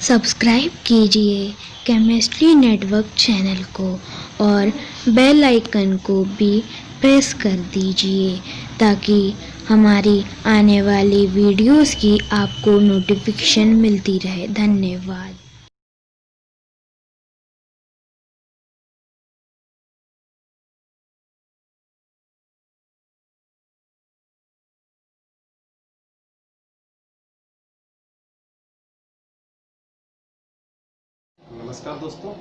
Subscribe कीजिए chemistry network channel को और बेल आइकन को भी प्रेस कर दीजिए ताकि हमारी आने वाली वीडियोस की आपको नोटिफिकेशन मिलती रहे। धन्यवाद। नमस्कार दोस्तों,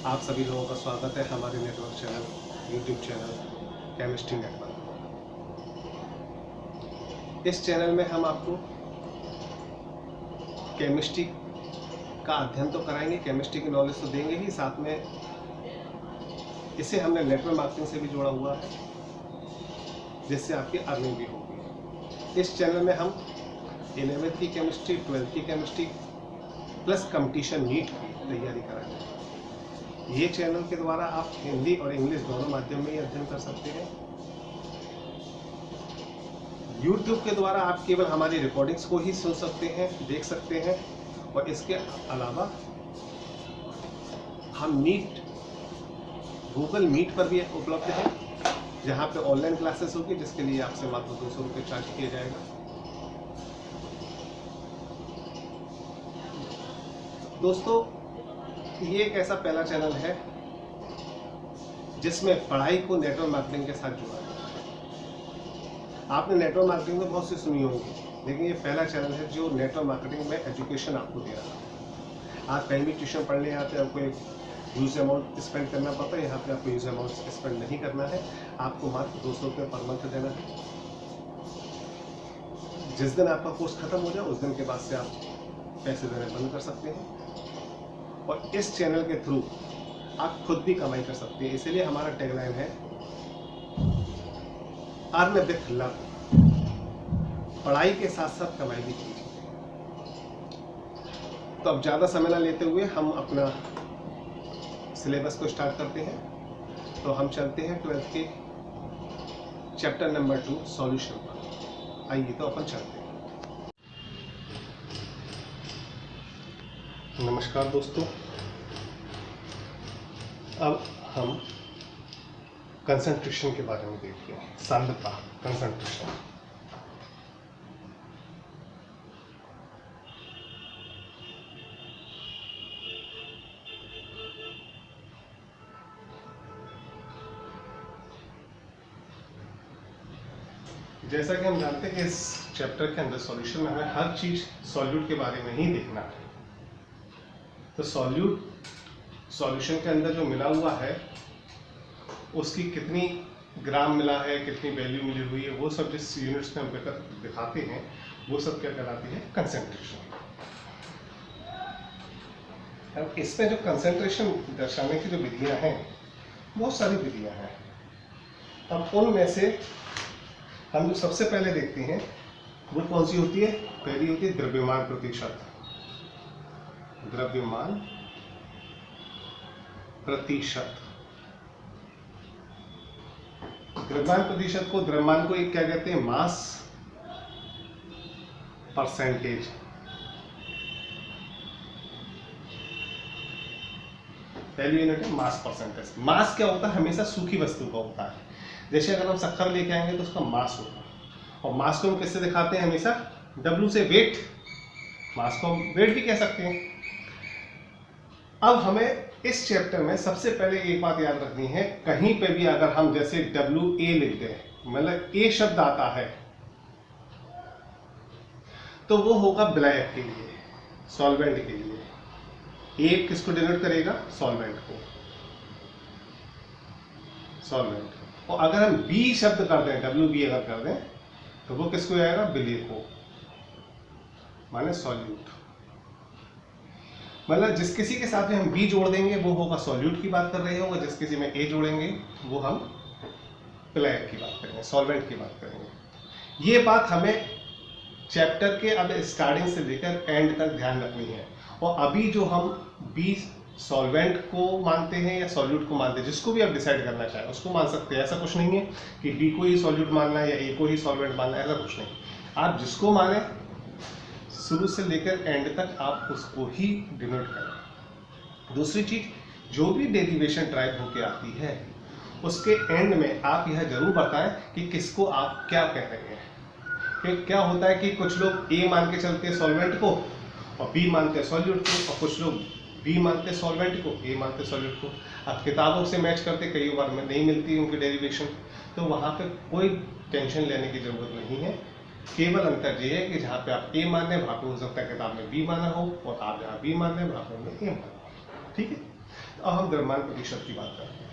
आप सभी लोगों का स्वागत है हमारे network channel YouTube channel chemistry network. इस चैनल में हम आपको केमिस्ट्री का अध्ययन तो कराएंगे, केमिस्ट्री की नॉलेज तो देंगे ही, साथ में इसे हमने नेटवर्क मार्केटिंग से भी जोड़ा हुआ है जिससे आपकी अर्निंग भी होगी। इस चैनल में हम 11वीं की केमिस्ट्री, 12वीं की केमिस्ट्री प्लस कंपटीशन नीट की तैयारी कराएंगे। ये चैनल के द्वारा आप हिंदी और इंग्लिश दोनों माध्यम में ही अध्ययन कर सकते हैं। YouTube के द्वारा आप केवल हमारी रिकॉर्डिंग्स को ही सुन सकते हैं, देख सकते हैं, और इसके अलावा हम मीट, गूगल मीट पर भी उपलब्ध है, जहां पे ऑनलाइन क्लासेस होगी, जिसके लिए आपसे मात्र 200 रुपये चार्ज किया जाएगा। दोस्तों, ये एक ऐसा पहला चैनल है जिसमें पढ़ाई को नेटवर्क मार्केटिंग के साथ जोड़ा गया है। आपने नेटवर्क मार्केटिंग में बहुत सी सुनी होगी, लेकिन ये पहला चैनल है जो नेटवर्क मार्केटिंग में एजुकेशन आपको दे रहा है। आप कहीं भी ट्यूशन पढ़ने आते हैं, आपको एक यूज अमाउंट स्पेंड करना पड़ता है। यहाँ पे आपको यूज अमाउंट स्पेंड नहीं करना है, आपको मात्र 200 रुपये पर मंथ देना है। जिस दिन आपका कोर्स खत्म हो जाए उस दिन के बाद से आप पैसे देने बंद कर सकते हैं, और इस चैनल के थ्रू आप खुद भी कमाई कर सकते हैं। इसीलिए हमारा टैगलाइन है अर्न विथ लव, पढ़ाई के साथ साथ कमाई भी कीजिए। तो अब ज़्यादा समय ना लेते हुए हम अपना सिलेबस को स्टार्ट करते हैं। तो हम चलते हैं 12th के चैप्टर नंबर 2 सॉल्यूशन पर। आइए तो अपन चलते हैं। नमस्कार दोस्तों, अब हम कंसंट्रेशन के बारे में देखते हैं। सांद्रता, कंसंट्रेशन। जैसा कि हम जानते हैं इस चैप्टर के अंदर सॉल्यूशन में हमें हर चीज सॉल्यूट के बारे में ही देखना है। तो सॉल्यूशन के अंदर जो मिला हुआ है उसकी कितनी ग्राम मिला है, कितनी वैल्यू मिली हुई है, वो सब जिस यूनिट्स में हम दिखाते हैं वो सब क्या कहलाती है, कंसंट्रेशन। अब इसमें जो कंसंट्रेशन दर्शाने की जो विधियां हैं, बहुत सारी विधियां हैं। अब उनमें से हम जो सबसे पहले देखते हैं वो कौन सी होती है? पहली होती है द्रव्यमान प्रतिशत। द्रव्यमान प्रतिशत, द्रव्यमान प्रतिशत को, द्रव्यमान को एक क्या कहते हैं? Mass percentage. पहली यूनिट है मास परसेंटेज। मास क्या होता है? हमेशा सूखी वस्तु का होता है। जैसे अगर हम शक्कर लेके आएंगे तो उसका मास होगा, और मास को हम किससे दिखाते हैं? हमेशा W से, वेट। मास को हम वेट भी कह सकते हैं। अब हमें इस चैप्टर में सबसे पहले एक बात याद रखनी है, कहीं पे भी अगर हम जैसे WA लिख दें, मतलब A शब्द आता है, तो वो होगा ब्लैक के लिए, सॉल्वेंट के लिए। A किसको डिनोट करेगा? सॉल्वेंट को, सॉल्वेंट। और अगर हम B शब्द कर दें, WB अगर कर दें, तो वो किसको आएगा? विलेय को, माने सॉल्यूट। मतलब जिस किसी के साथ में हम B जोड़ देंगे वो होगा सॉल्यूट की बात कर रहे होगा, जिस किसी में A जोड़ेंगे वो हम प्लेग की बात करेंगे, सॉल्वेंट की बात करेंगे। ये बात हमें चैप्टर के अब स्टार्टिंग से लेकर एंड तक ध्यान रखनी है। और अभी जो हम B सॉल्वेंट को मानते हैं या सॉल्यूट को मानते हैं, जिसको भी आप डिसाइड करना चाहें उसको मान सकते हैं। ऐसा कुछ नहीं है कि B को ही सॉल्यूट मानना है या A को ही सॉल्वेंट मानना है, ऐसा कुछ नहीं। आप जिसको माने शुरू से लेकर एंड तक आप उसको ही डिनोट करें। दूसरी चीज, जो भी डेरिवेशन ट्राइब होके आती है उसके एंड में आप यह जरूर बताएं कि किसको आप क्या कह रहे हैं। फिर क्या होता है कि कुछ लोग ए मान के चलते हैं सॉल्वेंट को और बी मानते हैं सॉल्यूट को, और कुछ लोग बी मानते हैं सॉल्वेंट को, ए मानते हैं सॉल्यूट को। अब किताबों से मैच करते कई बार में नहीं मिलती उनकी डेरिवेशन, तो वहाँ पे कोई टेंशन लेने की जरूरत नहीं है। केवल अंतर ये है कि जहाँ पे आप ए मान रहे हैं वहाँ पे हो सकता है किताब में बी माना हो, और आप जहाँ बी मान रहे हैं वहाँ पे हमने ए माना हो। ठीक है, तो अब हम द्रव्यमान प्रतिशत की बात करते हैं।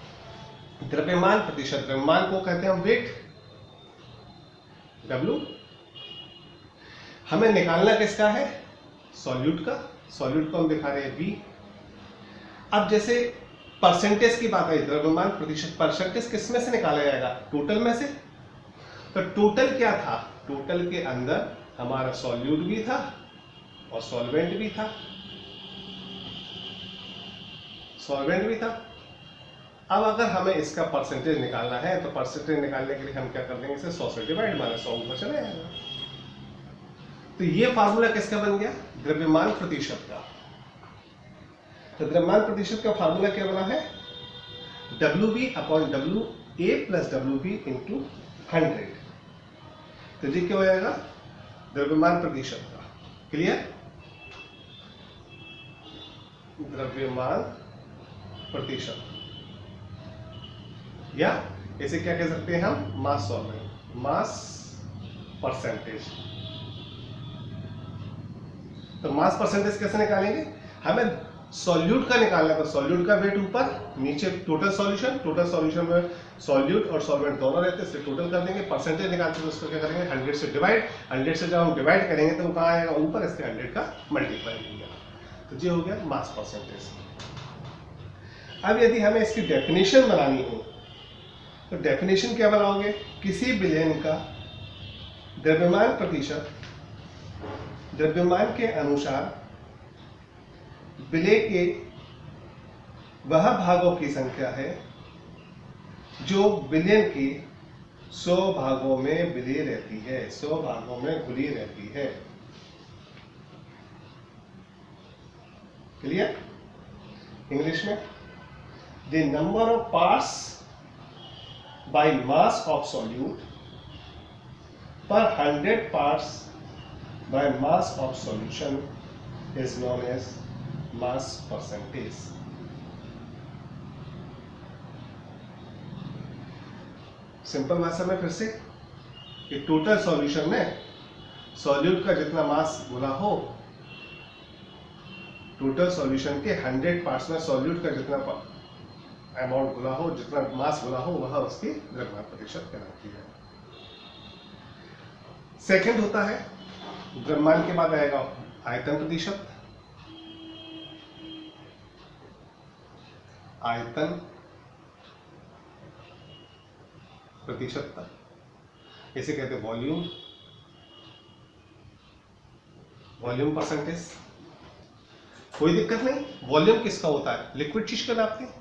द्रव्यमान प्रतिशत, द्रव्यमान को कहते हैं हम वेट, W। हमें निकालना किसका है? सॉल्यूट का। सॉल्यूट को हम दिखा रहे हैं V। अब जैसे परसेंटेज की बात आई, द्रव्यमान प्रतिशत परसेंटेज किस में से निकाला जाएगा? टोटल में से। तो टोटल क्या था? टोटल के अंदर हमारा सॉल्यूट भी था और सॉल्वेंट भी था, सॉल्वेंट भी था। अब अगर हमें इसका परसेंटेज निकालना है तो परसेंटेज निकालने के लिए हम क्या कर देंगे? इसे 100 से डिवाइड, माना 100 ऊपर चला जाएगा। तो ये फार्मूला किसका बन गया? द्रव्यमान प्रतिशत का। तो द्रव्यमान प्रतिशत का फार्मूला क्या बना है? WB upon WA plus WB into 100। तो ये क्या हो जाएगा? द्रव्यमान प्रतिशत का। क्लियर? द्रव्यमान प्रतिशत, या इसे क्या कह सकते हैं हम? मास सॉल्वेंट, मास परसेंटेज। तो मास परसेंटेज कैसे निकालेंगे? हमें सॉल्यूट का निकालना है, तो सॉल्यूट का वेट ऊपर, नीचे टोटल सॉल्यूशन। टोटल सॉल्यूशन में सॉल्यूट और सॉल्वेंट दोनों रहते हैं, इससे टोटल कर देंगे। परसेंटेज निकालते हैं तो उसको क्या करेंगे? 100 से डिवाइड। 100 से जब हम डिवाइड करेंगे तो कहाँ आएगा? ऊपर, इसके 100 का मल्टीप्लाई होगा। तो ये हो गया मास परसेंटेज। अब यदि हमें इसकी डेफिनेशन बनानी हो तो डेफिनेशन क्या बनाओगे? किसी विलयन का द्रव्यमान प्रतिशत द्रव्यमान के अनुसार विलय के वह भागों की संख्या है जो विलयन के 100 भागों में विलय रहती है, 100 भागों में घुली रहती है। क्लियर? इंग्लिश में, the number of parts by mass of solute पर 100 parts by mass of solution is known as mass percentage. Simple भाषा में फिर से, कि टोटल सॉल्यूशन में सॉल्यूट का जितना मास गुना हो, टोटल सॉल्यूशन के 100 पार्ट्स में सॉल्यूट का जितना अमाउंट गुना हो, जितना मास गुना हो, वह उसकी द्रव्यमान प्रतिशत कहलाती है। सेकंड होता है, द्रव्यमान के बाद आएगा आयतन प्रतिशत। आयतन प्रतिशत, इसे कहते हैं वॉल्यूम, वॉल्यूम परसेंटेज। कोई दिक्कत नहीं, वॉल्यूम किसका होता है? लिक्विड चीज का नापते हैं।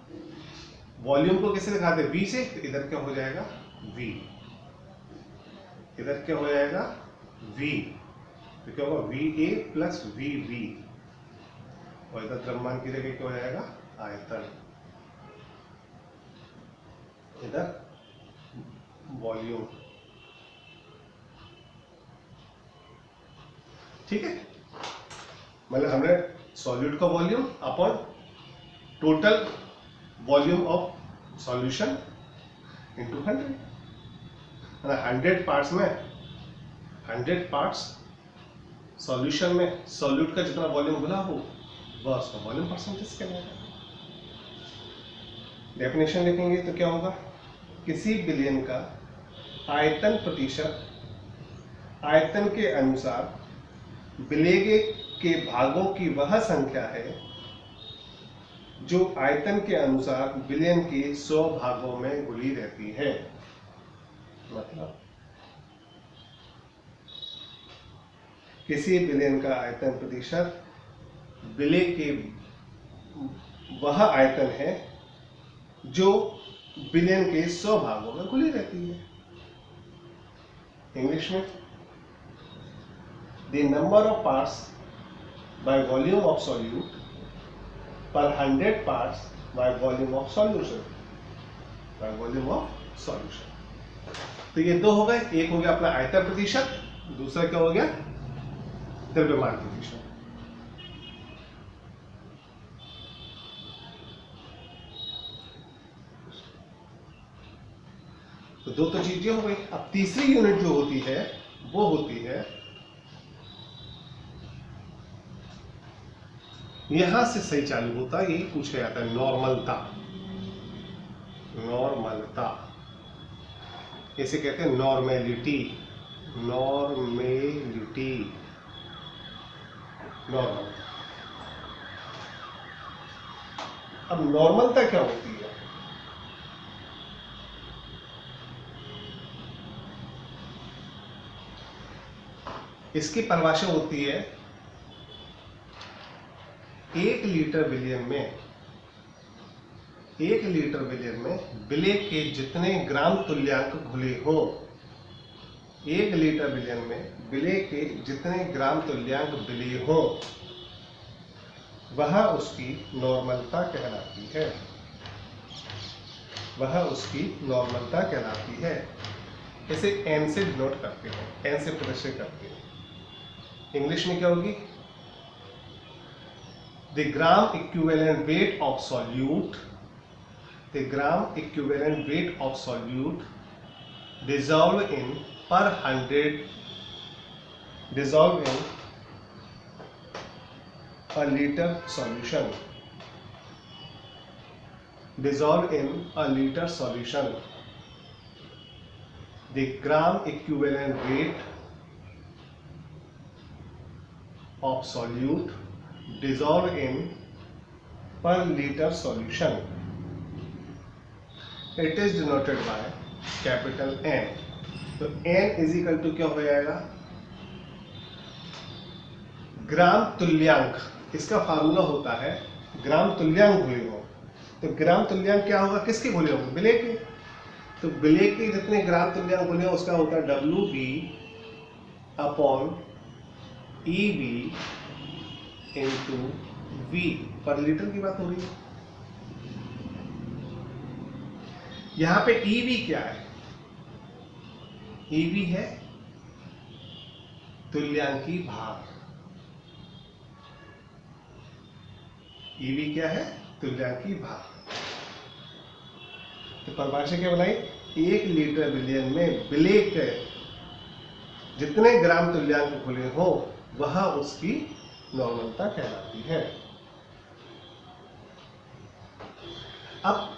वॉल्यूम को कैसे दिखाते हैं? V से। तो इधर क्या हो जाएगा? V। इधर क्या हो जाएगा? V। तो क्या होगा? VA plus VB। और इधर द्रव्यमान की जगह क्या हो जाएगा? आयतन। इधर वॉल्यूम। ठीक है, मतलब हमने सॉल्यूट का volume upon total volume of solution into 100। 100 parts में 100 पार्ट्स सॉल्यूशन में सॉल्यूट का जितना वॉल्यूम घुला हो वह उसका वॉल्यूम परसेंटेज कहलाएगा। डेफिनेशन लिखेंगे तो क्या होगा? किसी विलयन का आयतन प्रतिशत आयतन के अनुसार विलय के भागों की वह संख्या है जो आयतन के अनुसार विलयन के 100 भागों में घुली रहती है। मतलब किसी विलयन का आयतन प्रतिशत विलय के वह आयतन है जो विलयन के 100 भागों में घुली रहती है। इंग्लिश में, the number of parts by volume of solute पर 100 parts by volume of solution, by volume of solution. तो ये दो हो गए, एक हो गया अपना आयतन प्रतिशत, दूसरा क्या हो गया द्रव्यमान प्रतिशत। तो दो तो चीजें हो गई। अब तीसरी यूनिट जो होती है वो होती है, यहां से सही चालू होता है, यही पूछा जाता है नॉर्मलता। नॉर्मलता इसे कहते हैं नॉर्मेलिटी, नॉर्मेलिटी, नॉर्मल। अब नॉर्मलता क्या होती है? इसकी परिभाषा होती है 1 लीटर विलियन में, 1 लीटर विलियन में विलेय के जितने ग्राम तुल्यांक घुले हो, 1 लीटर विलियन में विलेय के जितने ग्राम तुल्यांक विलेय हो, वह उसकी नॉर्मलता कहलाती है, वह उसकी नॉर्मलता कहलाती है। इसे n से डिनोट करते हैं, n से प्रदर्शित करते हैं। इंग्लिश में क्या होगी? The gram equivalent weight of solute, the gram equivalent weight of solute dissolved in per 100, dissolved in a liter solution, dissolved in a liter solution, the gram equivalent weight of solute dissolved in per liter solution, it is denoted by capital N। तो N is equal to क्या हो जाएगा? ग्राम तुल्यांक, इसका formula होता है ग्राम तुल्यांक घुले हो। तो ग्राम तुल्यांक क्या होगा? किसके घुले होंगे? विलेय के। तो विलेय के जितने ग्राम तुल्यांक घुले हो उसका होता है WB upon EB into V, पर लीटर की बात हो रही है। यहां पे EB क्या है? EB है तुल्यांकी भार। EB क्या है? तुल्यांकी भार। तो परिभाषा क्या बनाई? 1 लीटर विलियन में विलेय के जितने ग्राम तुल्यांक खुले हो वह उसकी नॉर्मलता कहलाती है। अब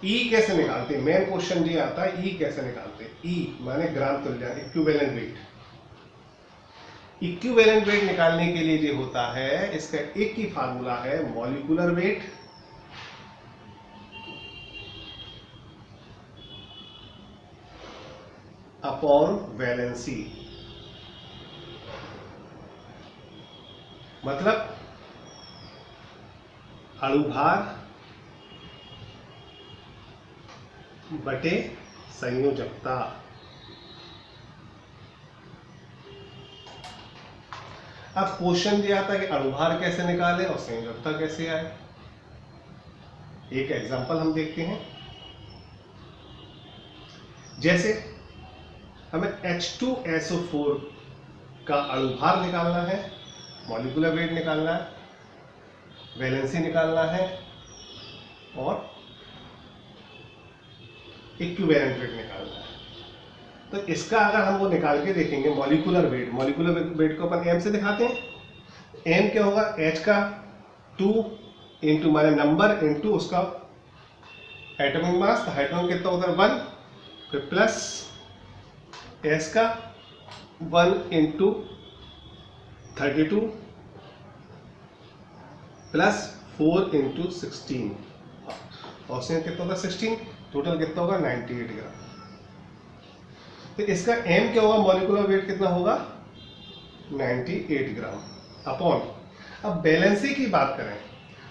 E कैसे निकालते हैं? मेन क्वेश्चन ये आता है, E कैसे निकालते हैं? E माने ग्राम तुल्यांक, इक्विवेलेंट वेट। इक्विवेलेंट वेट निकालने के लिए ये होता है, इसका एक ही फार्मूला है, मॉलिक्यूलर वेट अपॉन वैलेंसी। मतलब अणुभार बटे संयोजकता। अब क्वेश्चन दिया था कि अणुभार कैसे निकालें और संयोजकता कैसे आए। एक एग्जांपल हम देखते हैं। जैसे हमें H2SO4 का अणुभार निकालना है, मॉलिक्यूलर वेट निकालना है, वैलेंसी निकालना है और इक्विवेलेंट वेट निकालना है। तो इसका अगर हम वो निकाल के देखेंगे मॉलिक्यूलर वेट को अपन m से दिखाते हैं। m क्या होगा? H का 2 इंटू माने नंबर इंटू उसका एटॉमिक मास, तो हाइड्रोजन कितना होता है 1, फिर प्लस S का 1 इंटू 32 प्लस 4 इंटू 16, ऑक्सीजन कितना होगा 16, टोटल कितना होगा 98 ग्राम। तो इसका m क्या होगा? मॉलिक्यूलर वेट कितना होगा? 98 ग्राम अपॉन। अब बैलेंसी की बात करें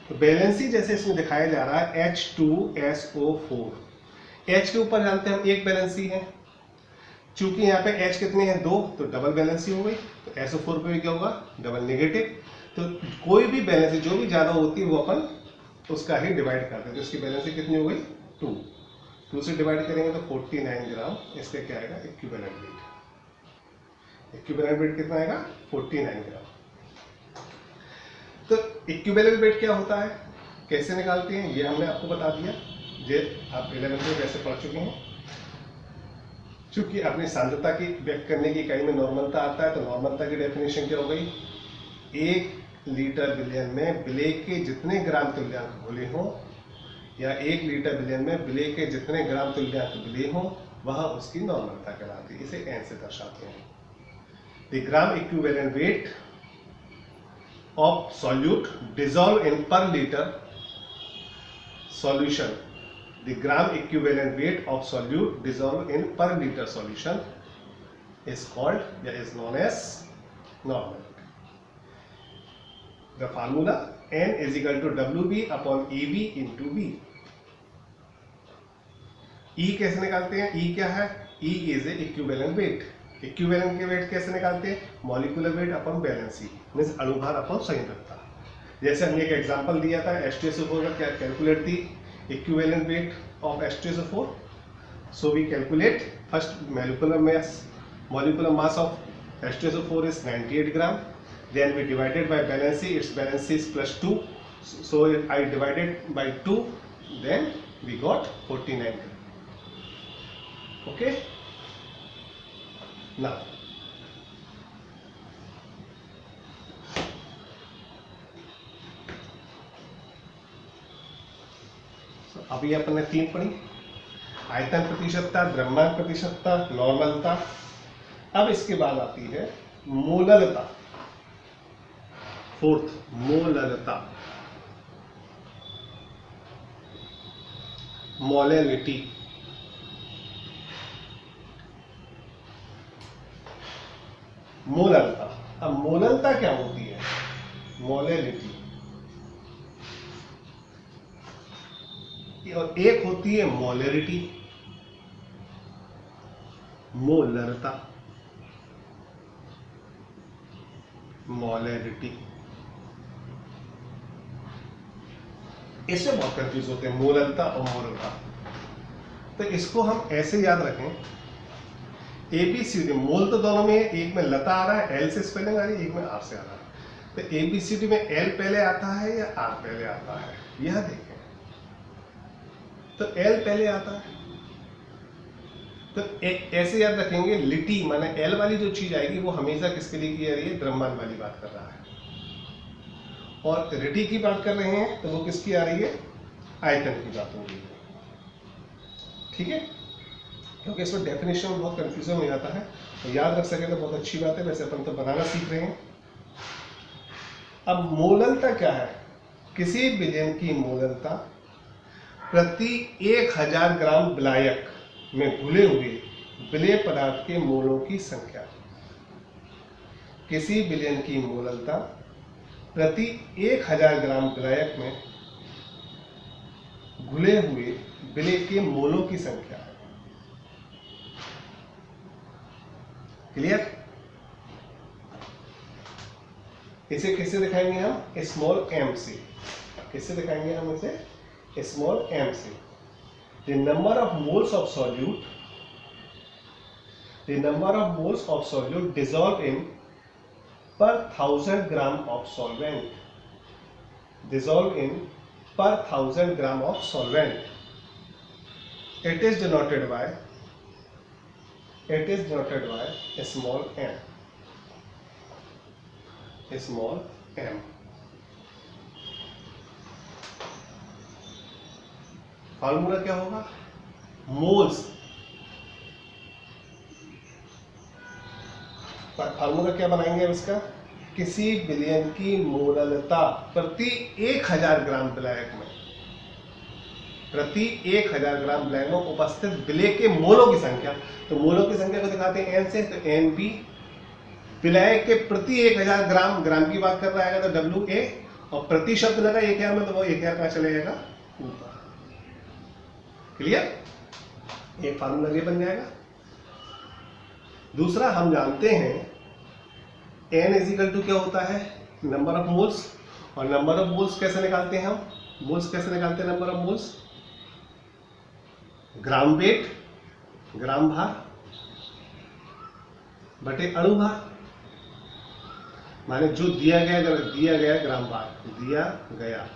तो बैलेंसी जैसे इसमें दिखाया जा रहा है H2SO4, H के ऊपर जानते हैं हम एक बैलेंसी है, चूंकि यहाँ पे H कितने हैं 2, तो डबल बैलेंसी हो गई। तो SO4 पे भी क्या होगा, डबल नेगेटिव। तो कोई भी बैलेंस जो भी ज़्यादा होती है वो अपन उसका ही डिवाइड करते हैं। तो इसकी बैलेंस कितनी हो गई, 2 से डिवाइड करेंगे तो 49 ग्राम इसका क्या आएगा, इक्विवेलेंट वेट। इक्विवेलेंट वेट कितना आएगा, 49 ग्राम। तो इक्विवेलेंट वेट क्या होता है, कैसे निकालते हैं, ये हमने आपको बता दिया। ये आप 11th में वैसे पढ़ चुके हैं। चूंकि अपनी सांद्रता की व्यक्त करने की इकाई में नॉर्मलता आता है, तो नॉर्मलता की डेफिनेशन क्या हो गई, 1 लीटर बिलियन में विलेय के जितने ग्राम तुल्यांक घुले हों, या 1 लीटर बिलियन में विलेय के जितने ग्राम तुल्यांक विलेय हों, वह उसकी नॉर्मलता कहलाती है। इसे n से दर्शाते हैं। The gram equivalent weight of solute dissolve in पर litre solution, the gram equivalent weight of solute dissolved in per liter solution is called is known as normal. The formula N is equal to WB upon EB into V. E कैसे निकालते हैं, E क्या है, E is a equivalent weight. Equivalent के weight कैसे निकालते हैं, molecular weight upon valence, means अणुभार अपन संयुक्तता। जैसे हमने एक एग्जांपल दिया था H2SO4 का, क्या calculate the equivalent weight of H2SO4। So we calculate first molecular mass of H2SO4 is 98 gram, then we divided by valency, its valency is +2, so I divided by 2, then we got 49 gram. Okay, now अभी अपन ने 3 पढ़ी, आयतन प्रतिशतता, द्रव्यमान प्रतिशतता, नॉर्मलता। अब इसके बाद आती है मोललता, 4th मोललता, मोलैलिटी। मोललता, अब मोललता क्या होती है, मोलैलिटी, और एक होती है मोलरिटी, मोलरता, मोलरिटी। इससे बहुत कंफ्यूज होते हैं मोललता और मोलरता। तो इसको हम ऐसे याद रखें, ABCD, मोल तो दोनों में, एक में लता आ रहा है, L से स्पेलिंग आ रही है, एक में R से आ रहा है। तो ABCD में L पहले आता है या R पहले आता है, यह देखें। तो L पहले आता है, तो ऐसे याद रखेंगे, लिटी माने L वाली जो चीज आएगी वो हमेशा किसके लिए की जा रही है, द्रव्यमान वाली बात कर रहा है। और रिटी की बात कर रहे हैं तो वो किसकी आ रही है, आयतन की बात हो रही है। ठीक है, क्योंकि इसमें डेफिनेशन में बहुत कंफ्यूजन हो जाता है, तो याद रख सके तो बहुत अच्छी बात है। वैसे अपन तो बनाना सीख रहे हैं। अब मोललता क्या है, किसी विलयन की मोललता प्रति 1000 ग्राम विलायक में घुले हुए विलेय पदार्थ के मोलों की संख्या। किसी विलयन की मोललता प्रति 1000 ग्राम विलायक में घुले हुए विलेय के मोलों की संख्या। क्लियर? इसे किससे दिखाएंगे हम, स्मॉल m से। किससे दिखाएंगे हम इसे, स्मॉल m से। The number of moles of solute, the number of moles of solute dissolved in per 1000 gram of solvent, dissolved in per 1000 gram of solvent. It is denoted by small m. Small m. Formula क्या होगा, moles. Formula क्या बनाएंगे इसका, किसी विलयन की मोललता प्रति 1000 ग्राम विलायक में, प्रति 1000 ग्राम विलायक में उपस्थित विलेय के मोलों की संख्या। तो मोलों की संख्या को दिखाते हैं n से, तो NB। विलायक के प्रति 1000 ग्राम, ग्राम की बात कर रहा है तो WA, और प्रति शब्द लगा 1000 में, तो वो 1000 कहां चले जाएगा, ऊपर। क्लियर? एक फार्मूला ये बन जाएगा। दूसरा, हम जानते हैं n इज इक्वल टू क्या होता है, नंबर ऑफ मोल्स। और नंबर ऑफ मोल्स कैसे निकालते हैं हम, मोल्स कैसे निकालते हैं number of moles, gram weight, gram भार बटे अणु भार, माने जो दिया गया ग्राम भार, दिया गया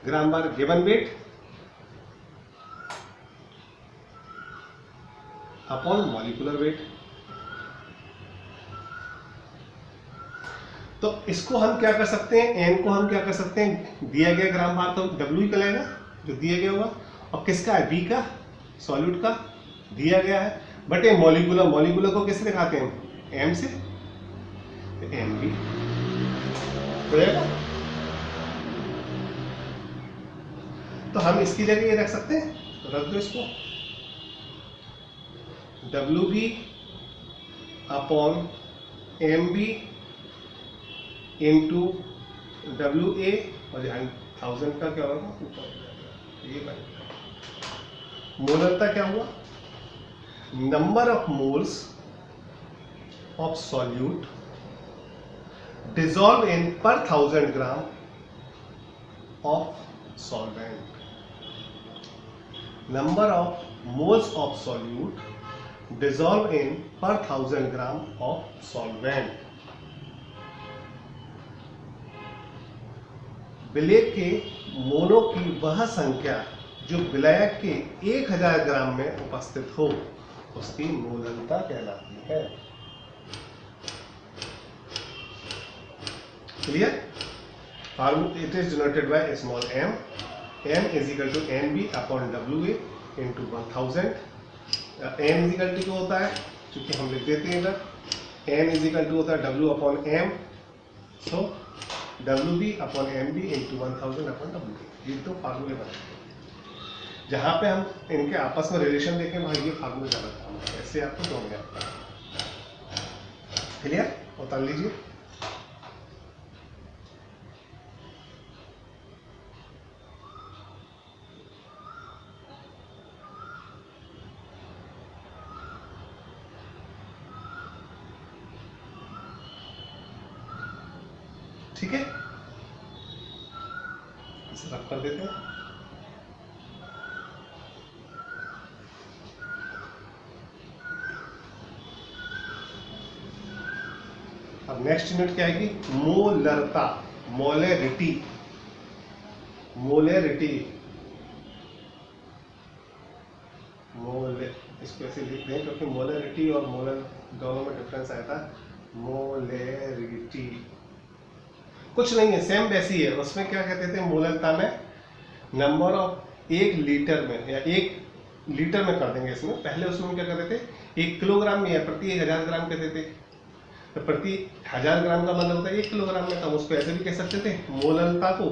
ग्राम भार given weight upon molecular weight. तो इसको हम क्या कर सकते हैं, n को हम क्या कर सकते हैं, दिया गया ग्राम भार तो W ही कहलाएगा जो दिया गया होगा, और किसका है, B का, सॉल्यूट का दिया गया है, बटे मॉलिक्यूलर, मॉलिक्यूलर को किससे दिखाते हैं, m से, तो mv हो जाएगा। तो हम इसकी जगह ये रख सकते हैं, तो रख दो इसको, WB upon MB into WA, और यहाँ 1000 का क्या होगा, ये मोलरता क्या हुआ, number of moles of solute dissolve in पर 1000 gram of solvent, number of moles of solute dissolve in पर 1000 ग्राम ऑफ सॉल्वेंट। विलेय के मोलों की वह संख्या जो विलायक के 1000 ग्राम में उपस्थित हो उसकी मोलरता कहलाती है। Clear? Formula it is denoted by small m, m is equal to nb upon WA into 1000। m is equal to क्या होता है, क्योंकि हम लिख देते हैं इधर, n इज इक्वल टू होता है W अपॉन m, सो WB upon MB into 1000 upon WA। ये तो फार्मूले बनाते हैं, जहाँ पे हम इनके आपस में रिलेशन देखें वहाँ ये फार्मूला ज़्यादा काम है, ऐसे आपको समझ में आता है। क्लियर? उतार लीजिए। ठीक है, इसे रख कर देते हैं। अब नेक्स्ट यूनिट क्या आएगी, मोलरता, मोलेरिटी, मोलेरिटी, इसको ऐसे लिख दें क्योंकि मोलेरिटी और मोलर दोनों में डिफरेंस आया था। मोलेरिटी कुछ नहीं है, सेम वैसी है। उसमें क्या कहते थे, मोलरता में नंबर ऑफ 1 लीटर में, या 1 लीटर में कर देंगे इसमें, पहले उसमें क्या कहते थे 1 किलोग्राम में, या प्रति 1000 ग्राम कहते थे। तो प्रति 1000 ग्राम का मतलब होता है 1 किलोग्राम में, तो हम उसको ऐसे भी कह सकते थे, मोलरता को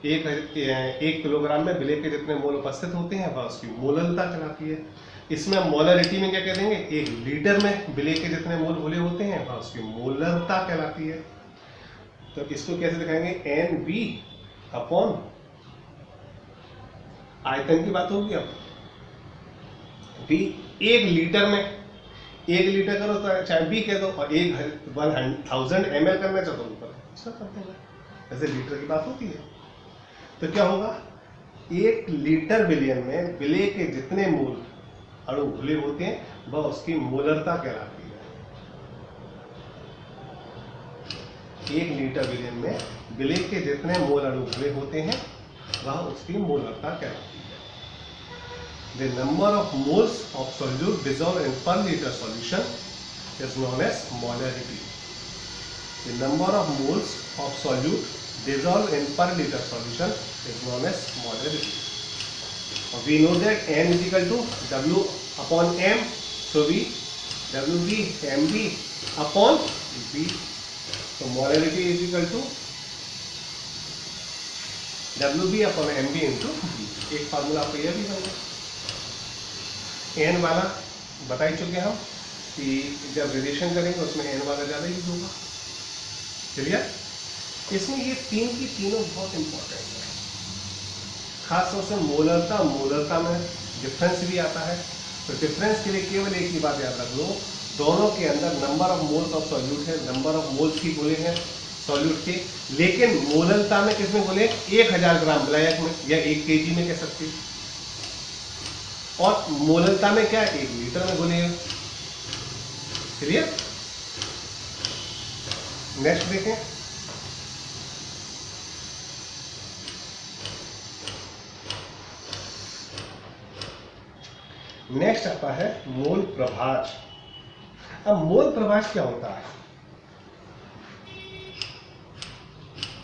1 किलोग्राम में विलेय के जितने मोल उपस्थित होते हैं वह उसकी मोलरता कहलाती है। इसमें मोलरिटी में क्या कह देंगे, 1 लीटर में विलेय के जितने मोल घुले होते हैं वह उसकी मोलरता कहलाती है। तो इसको कैसे दिखाएंगे, NB अपॉन आयतन की बात होगी। अब B 1 लीटर में, 1 लीटर करो तो चाहे B कह दो, और 1000 ml करना चाहो तो ऊपर इसका करते हैं, ऐसे लीटर की बात होती है। तो क्या होगा, 1 लीटर विलयन में विलेय के जितने मोल अणु घुले होते हैं वह उसकी मोलरता कहलाती है। 1 लीटर विलयन में विलेय के जितने मोल अणु घुले होते हैं वह उसकी मोलरता कहलाती है। The number of moles of solute dissolved in per liter solution is known as molarity. The number of moles of solute dissolved in per liter solution is known as molarity. We know that N is equal to W upon M, so we WB MB upon B. So molarity is equal to WB upon MB into B. एक formula आपको यह भी बन गया। N वाला बता ही चुके हम कि जब रिलेशन करेंगे उसमें N वाला ज़्यादा यूज होगा। क्लियर? इसमें ये तीनों बहुत इंपॉर्टेंट है, खासतौर से मोलरता में डिफरेंस भी आता है। तो डिफरेंस के लिए केवल एक ही बात याद रख लो, दोनों के अंदर number of moles of solute है, नंबर ऑफ मोल्स की बोले हैं सॉल्यूट के, लेकिन मोललता में किसमें बोले 1000 ग्राम ब्लैक में या 1 kg में कह सकते हैं, और मोललता में क्या 1 लीटर में बोले। क्लियर? नेक्स्ट देखें, नेक्स्ट आता है मोल प्रभाज। अब मोल प्रभाज क्या होता है?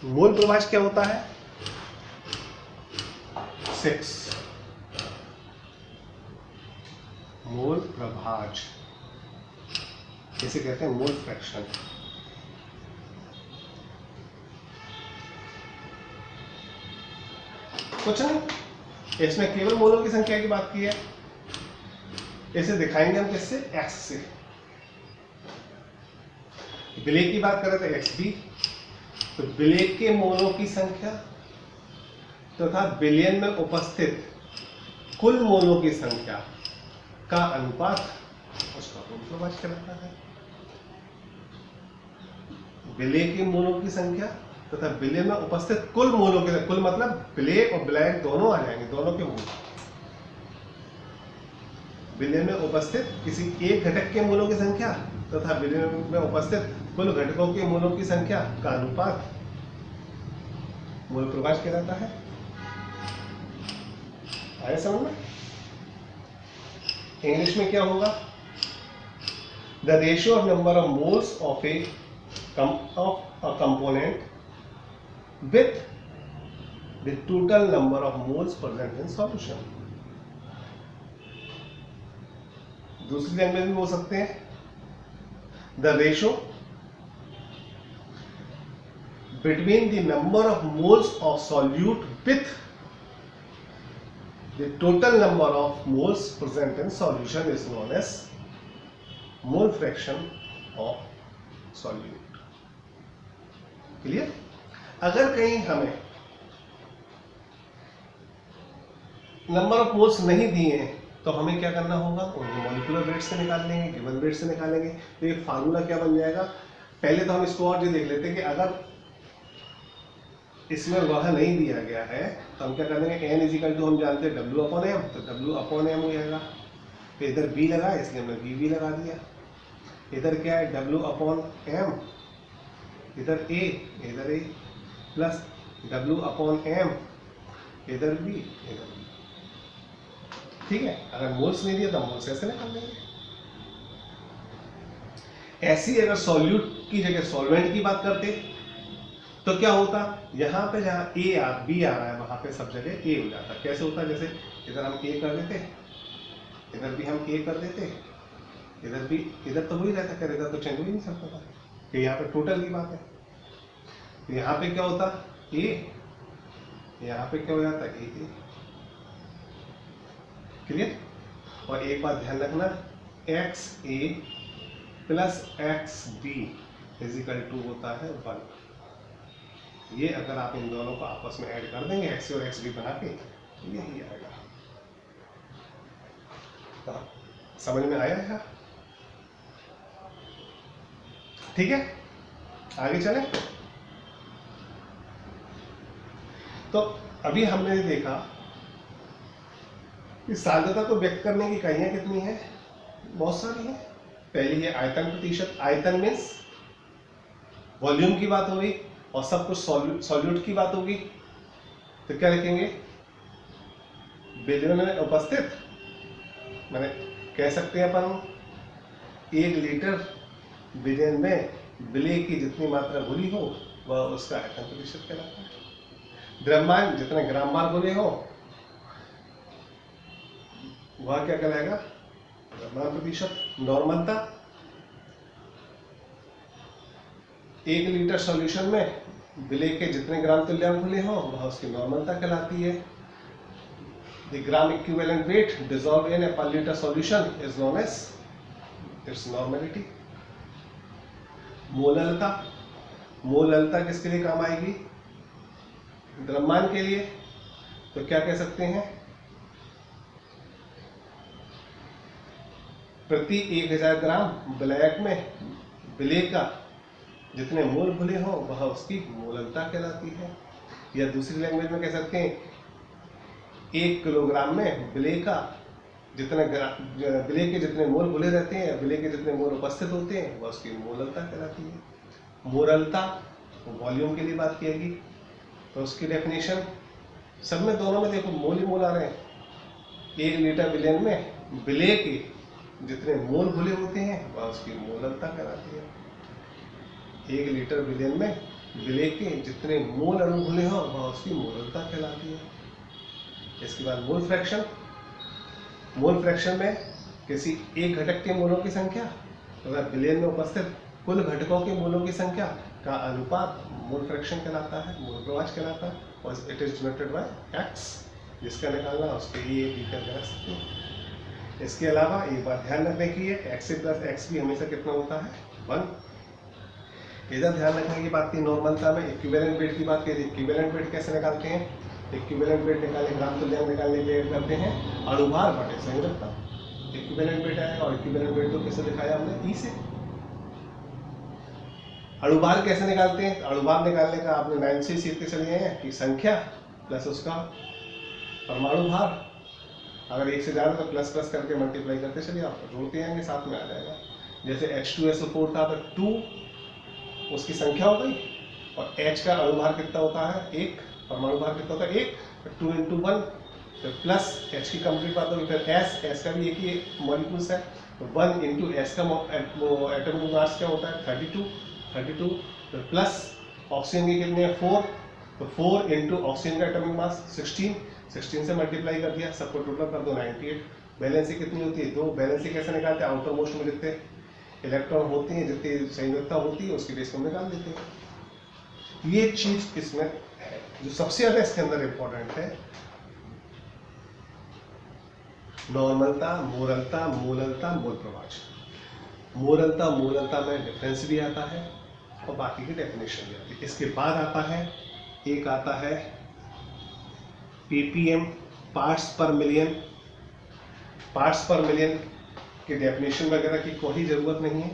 मोल प्रभाज क्या होता है? 6 मोल प्रभाज, इसे कहते हैं मोल फ्रैक्शन। कुछ नहीं, इसमें केवल मोलों की संख्या की बात की है। इसे दिखाएंगे हम किससे? एक्स से। ब्लेक की बात करें तो एक्स बी, तो ब्लेक के मोलों की संख्या तथा बिलियन में उपस्थित कुल मोलों की संख्या का अनुपात उसका मोल प्रभाज कहलाता है। ब्लेक के मोलों की संख्या तथा बिलियन में उपस्थित कुल मोलों की, कुल मतलब ब्लेक और ब्लैक दोनों आ जाएंगे, दोनों के मोल। बिलियन में उपस्थित किसी एक घटक के मोलों की संख्या तथा बिलियन में उपस्थित कुल घटकों के मोलों की संख्या का अनुपात मोल प्रभाज कहलाता है। आया समझ में? इंग्लिश में क्या होगा? The ratio of number of moles of a component with the total number of moles present in solution. दूसरी लैंग्वेज में बोल सकते हैं, the ratio between the number of moles of solute with the total number of moles present in solution is known as mole fraction of solute. Clear? अगर कहीं हमें number of moles नहीं दिए हैं तो हमें क्या करना होगा? उनको मॉलिक्यूलर वेट से निकाल लेंगे, गिवन वेट से निकालेंगे। तो ये फार्मूला क्या बन जाएगा? पहले तो हम इसको और ये देख लेते हैं कि अगर इसमें वह नहीं दिया गया है तो हम क्या कर देंगे? n इजिकल टू हम जानते हैं W/m, तो W/m हो जाएगा। तो इधर b लगा इसलिए हमने v लगा दिया। इधर क्या है? W/m, इधर a, इधर a प्लस W/m, इधर b, इधर b। ठीक है? अगर मोल्स नहीं दिया तो मोल्स ऐसे निकाल देंगे। ऐसी अगर सॉल्यूट की जगह सॉल्वेंट की बात करते तो क्या होता? यहाँ पे जहाँ बी आ रहा है वहां पे सब जगह ए हो जाता। कैसे होता? जैसे इधर हम ए कर देते, इधर भी हम ए कर देते, इधर भी, इधर तो वही रहता, कर इधर तो चेंज हो ही नहीं सकता था कि यहाँ पे टोटल की बात है। तो यहाँ पे क्या होता? ए, यहाँ पे क्या हो जाता? ए। क्लियर? और एक बात ध्यान रखना, X A plus X B equal to होता है 1। ये अगर आप इन दोनों को आपस में ऐड कर देंगे एक्स और एक्स बी बना के, तो यही आएगा। तो समझ में आया है? ठीक है, आगे चले। तो अभी हमने देखा कि सांद्रता को व्यक्त करने की इकाइयां कितनी है? बहुत सारी है। पहली है आयतन प्रतिशत। आयतन मीन्स वॉल्यूम की बात होगी और सब कुछ सॉल्यूट की बात होगी। तो क्या लिखेंगे? बिलियन में उपस्थित, मैंने कह सकते हैं अपन 1 लीटर बिलियन में ब्लेक की जितनी मात्रा घुली हो वह उसका आयतन प्रतिशत कहलाता है। द्रव्यमान जितने ग्राम बार घुले हो वह क्या कहलाएगा? द्रव्यमान प्रतिशत। नॉर्मलता, 1 लीटर सॉल्यूशन में ब्लेक के जितने ग्राम तुल्यांक घुले हो वह उसकी नॉर्मलता कहलाती है। The gram equivalent weight dissolve in a per litre solution is known as its normality. मोललता, मोललता किसके लिए काम आएगी? द्रव्यमान के लिए। तो क्या कह सकते हैं? प्रति 1000 ग्राम ब्लैक में विलेय का जितने मोल घुले हो वह उसकी मोललता कहलाती है। या दूसरी लैंग्वेज में कह सकते हैं 1 किलोग्राम में विलेय का विलेय के जितने मोल घुले रहते हैं, विलेय के जितने मोल उपस्थित होते हैं, वह उसकी मोललता कहलाती है। मोललता वॉल्यूम के लिए बात किएगी, तो उसकी डेफिनेशन सब में दोनों में देखो मोल ही मोल आ रहे हैं। 1 लीटर विलेय में विलेय के जितने मोल घुले होते हैं वह उसकी मोललता कहलाती है। 1 लीटर विलेय में विलेय के जितने मोल अणु घुले हो वह उसकी मोललता कहलाती है। इसके बाद मोल फ्रैक्शन। मोल फ्रैक्शन में किसी एक घटक के मोलों की संख्या तथा विलेय में उपस्थित कुल घटकों के मोलों की संख्या का अनुपात मोल फ्रैक्शन कहलाता है, मोल प्रवाह कहलाता है। और it is denoted bye x, जिसका निकालना उसके लिए भी कर सकते हैं। इसके अलावा एक बात ध्यान रखने की है, एक्स प्लस एक्स भी हमेशा कितना होता है 1। इधर ध्यान रखने की बात थी नॉर्मलता में इक्विवेलेंट वेट की बात की। इक्विवेलेंट वेट कैसे निकालते हैं? इक्विवेलेंट वेट निकालने ग्राम तुल्यांक निकालने के लिए करते हैं अणुभार बटे संयोजकता। इक्विवेलेंट वेट आएगा और इक्विवेलेंट वेट को कैसे दिखाया हमने? ई से। अणुभार कैसे निकालते हैं? अणुभार निकालने का आपने 9 से सीखते चले हैं कि संख्या प्लस उसका परमाणु भार, अगर एक से ज़्यादा तो प्लस प्लस करके मल्टीप्लाई करते चलिए, आप जोड़ते आएंगे साथ में आ जाएगा। जैसे H2SO4 था तो 2 उसकी संख्या हो गई और H का अणुभार कितना होता है 1, परमाणु भार कितना होता है 1, तो 2 × 1 तो प्लस H की कंप्लीट बात होगी। फिर S का भी एक ही मॉलिक्यूल्स है तो 1 × S का एटॉमिक मास क्या होता है 32 तो प्लस ऑक्सीजन के कितने हैं 4, तो 4 × ऑक्सीजन का एटॉमिक मास 16 से मल्टीप्लाई कर दिया, सबको टोटल कर दो 98। बैलेंसी कितनी होती है 2। बैलेंसी कैसे निकालते हैं? आउटर मोस्ट में जितने इलेक्ट्रॉन होते हैं, जितनी संयोजकता होती है उसकी बेस पर निकाल देते हैं। ये चीज इसमें है जो सबसे ज्यादा इसके अंदर इंपॉर्टेंट है। नॉर्मलता, मोललता, मोललता, मोल प्रवाह। मोललता में डिफरेंस भी आता है और बाकी की डेफिनेशन भी आती है। इसके बाद आता है एक आता है ppm पार्ट्स पर मिलियन। पार्ट्स पर मिलियन की डेफिनेशन वगैरह की कोई ज़रूरत नहीं है,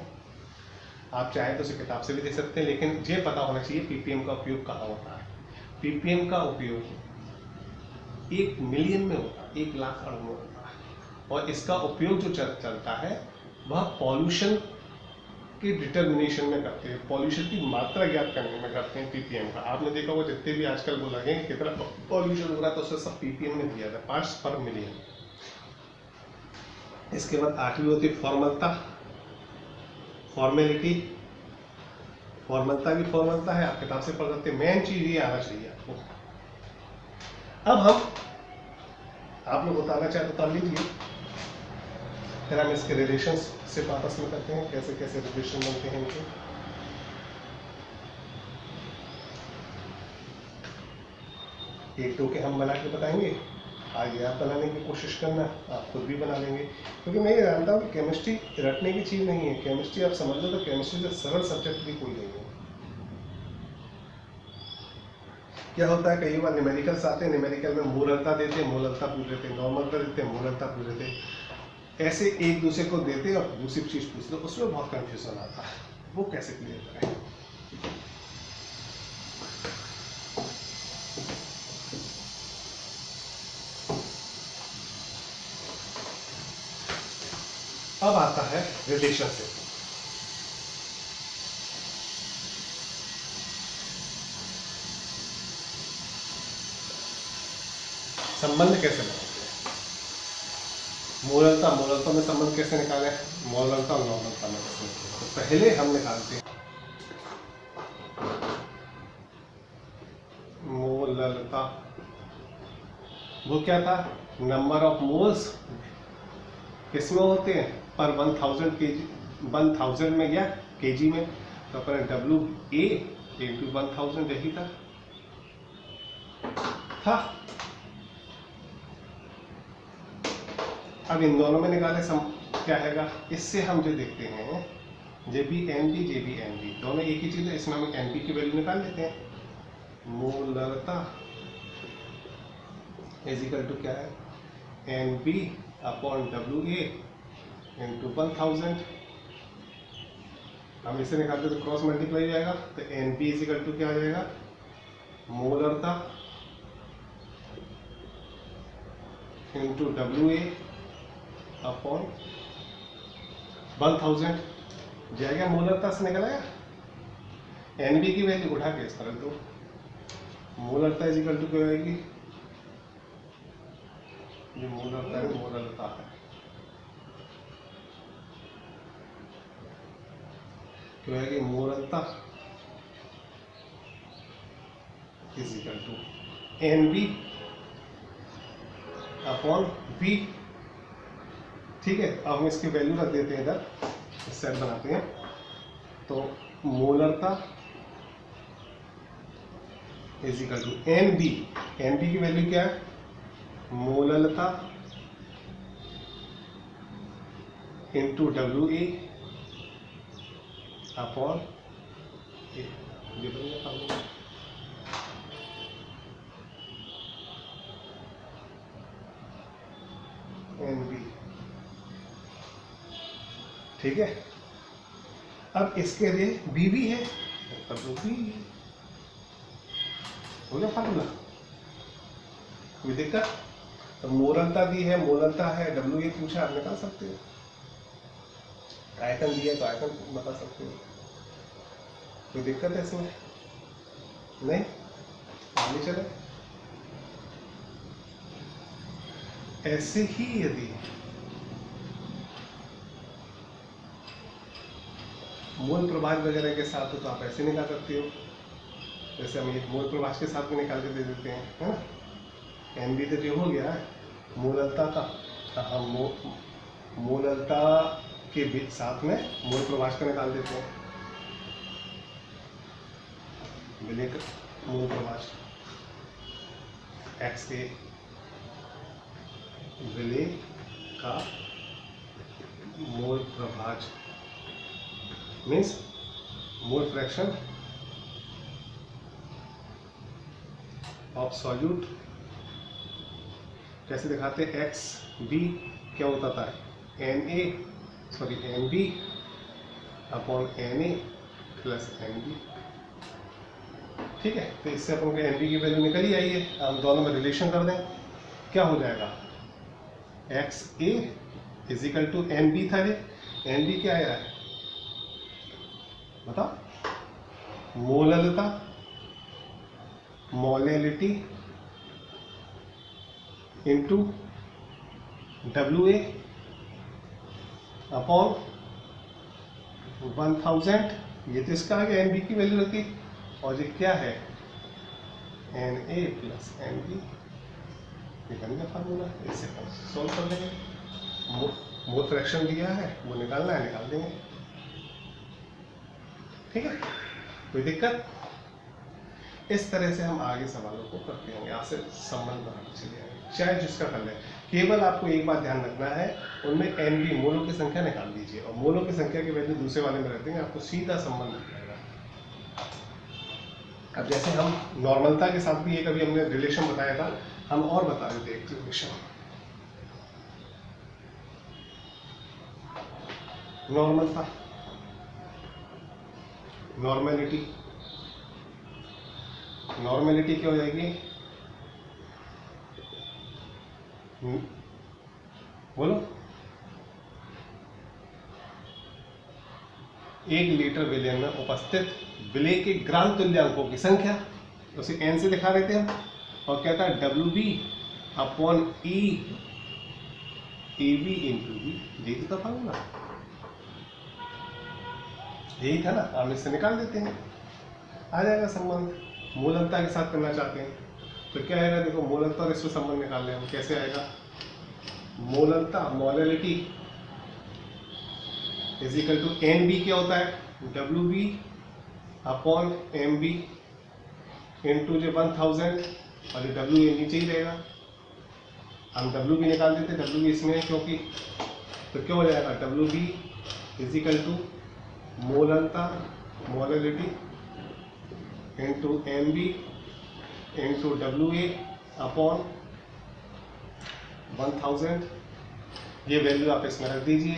आप चाहे तो उसे किताब से भी देख सकते हैं, लेकिन ये पता होना चाहिए ppm का उपयोग कहाँ होता है। ppm का उपयोग 1 मिलियन में होता है, 1 लाख अणु में होता है। और इसका उपयोग जो चलता है वह पॉल्यूशन की डिटर्मिनेशन में करते हैं, पॉल्यूशन की मात्रा ज्ञात करने में करते हैं ppm का। आपने देखा होगा जितने भी आजकल वो लगे कितना पॉल्यूशन हो रहा है तो उससे सब ppm में दिया था, पार्ट्स पर मिलियन। इसके बाद 8वीं होती है फॉर्मलता, फॉर्मेलिटी। फॉर्मलता की फॉर्मलता है, आप किताब से पढ़ सकते हैं, मेन चीज ये आना चाहिए आपको। अब हम आप लोग बताना चाहे तो कर लीजिए, फिर हम इसके रिलेशन से आपस में करते हैं, कैसे कैसे रिलेशन बनते हैं इनके। एक दो के हम बना के बताएंगे, आगे आप बनाने की कोशिश करना, आप खुद भी बना लेंगे। क्योंकि मैं ये जानता हूँ कि केमिस्ट्री रटने की चीज़ नहीं है। केमिस्ट्री आप समझ लो तो केमिस्ट्री से सरल सब्जेक्ट भी कोई नहीं है। क्या होता है कई बार न्यूमेरिकल्स आते हैं, न्यूमेरिकल में मोललता देते हैं, मोललता पूछ लेते हैं, नॉर्मलता देते हैं, मोललता पूछ लेते हैं, ऐसे एक दूसरे को देते और दूसरी चीज पूछते, उसमें बहुत कंफ्यूजन आता है। वो कैसे क्लियर करें? अब आता है रिलेशनशिप। संबंध कैसे बनाते हैं? मोललता में संबंध कैसे निकाले? मोललता और नॉर्मलता में कैसे निकाले? तो पहले हम निकालते हैं मोललता। वो क्या था? नंबर ऑफ मोल्स किसमें होते हैं पर 1000 केजी, 1000 में या केजी में, तो अपन WA × 1000 यही था। अब इन दोनों में निकाले क्या हैगा? इससे हम जो देखते हैं JB दोनों एक ही चीज है, इसमें हम NP की वैल्यू निकाल लेते हैं। मोललता इज इक्वल टू क्या है? NB/WA इंटू 1000, हम इसे निकालते तो क्रॉस मल्टीप्लाई जाएगा, तो एन पी इजिकल टू क्या आ जाएगा, मोलरता इंटू डब्ल्यू ए अपॉन 1000, जाएगा मोलरता से निकल आया, एन बी की वैल्यू उठा के इस तरह दो, मोलरता इजिकल टू क्या आएगी, जो मोलरता है मोलरता है, क्या आएगी, मोलरता is equal to N B upon B. ठीक है, अब हम इसकी वैल्यू रख देते हैं इधर, सेट बनाते हैं, तो मोलरता is equal to N B, N B की वैल्यू क्या है, मोलरता into W A upon A, N B. ठीक है, अब इसके लिए बी भी है, तब तो बी हो गया फार्मूला, कोई दिक्कत, तो मोलरता दी है, मोलरता है, डब्ल्यू ए पूछा, आप निकाल सकते हो, आयतन दिया तो आयतन बता सकते हो, कोई दिक्कत है इसमें, नहीं, आगे चले। ऐसे ही यदि मूल प्रभाज वगैरह के साथ हो तो आप ऐसे निकाल सकते हो, जैसे हम एक मूल प्रभाज के साथ भी निकाल के दे देते हैं, है ना, एन बी तो जो हो गया मोलरता का, हम मोलरता के बीच साथ में मूल प्रभाज का निकाल देते हैं, विलेय मूल प्रभाज एक्स ए, विलेय का मूल प्रभाज means mole fraction of solute, कैसे दिखाते हैं, एक्स बी क्या होता था, N A sorry N B upon N A plus N B. ठीक है, तो इससे अपन को एन बी की वैल्यू निकल ही आई है, हम दोनों में रिलेशन कर दें, क्या हो जाएगा, X A is equal to N B था, ये एन बी क्या आया है बताओ, मोलरता molality into W A upon 1000, ये तो इसका आगे एन बी की वैल्यू रखी, और ये क्या है, N A plus N B, ये बन गया फार्मूला, इससे सॉल्व कर देंगे, मोल फ्रैक्शन दिया है वो निकालना है, निकाल देंगे। ठीक है, कोई दिक्कत, इस तरह से हम आगे सवालों को करते हैं, यहाँ से संबंध बनाते चले जाएंगे, चाहे जिसका कर ले, केवल आपको एक बात ध्यान रखना है, उनमें एन बी मोलों की संख्या निकाल दीजिए, और मोलों की संख्या की वैल्यू दूसरे वाले में रख देंगे, आपको सीधा संबंध मिल जाएगा। अब जैसे हम नॉर्मलता के साथ भी एक अभी हमने रिलेशन बताया था, हम और बता देते एक रिलेशन, नॉर्मलता, नॉर्मेलिटी, नॉर्मेलिटी क्या हो जाएगी, बोलो, 1 लीटर विलय में उपस्थित विलय के ग्राम तुल्यांकों की संख्या, उसे एन से दिखा रहे थे हम, और क्या था, W B upon E A B into B, यही तो था फार्मूला, यही था ना, हम इससे निकाल देते हैं, आ जाएगा संबंध। मोलरता के साथ करना चाहते हैं तो क्या आएगा, देखो मोलरता और इसमें संबंध निकाल लें हम, कैसे आएगा, मोलरता molality is equal to N B क्या होता है, W B upon M B into जो 1000, और ये डब्ल्यू ए नीचे ही रहेगा, हम डब्ल्यू बी निकाल देते, डब्ल्यू बी इसमें है क्योंकि, तो क्या हो जाएगा, W B is equal to मोलरता molality into M B into W A upon 1000, ये वैल्यू आप इसमें रख दीजिए,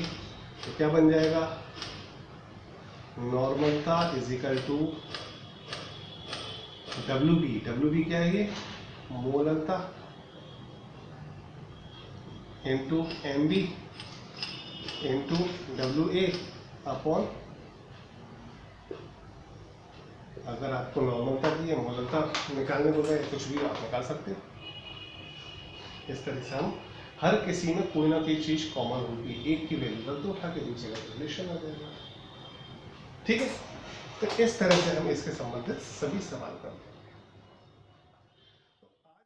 तो क्या बन जाएगा, नॉर्मलता इज इक्वल टू WB क्या है ये, मोलरता into MB into WA upon, अगर आपको नॉर्मलता की या मोलरता निकालने को गए कुछ भी आप निकाल सकते हो। इस तरह से हम हर किसी में कोई ना कोई चीज कॉमन होगी, एक की वैल्यू रख दो उठा के, दूसरे का रिलेशन आ जाएगा। ठीक है, तो इस तरह से हम इसके संबंधित सभी सवाल करते हैं।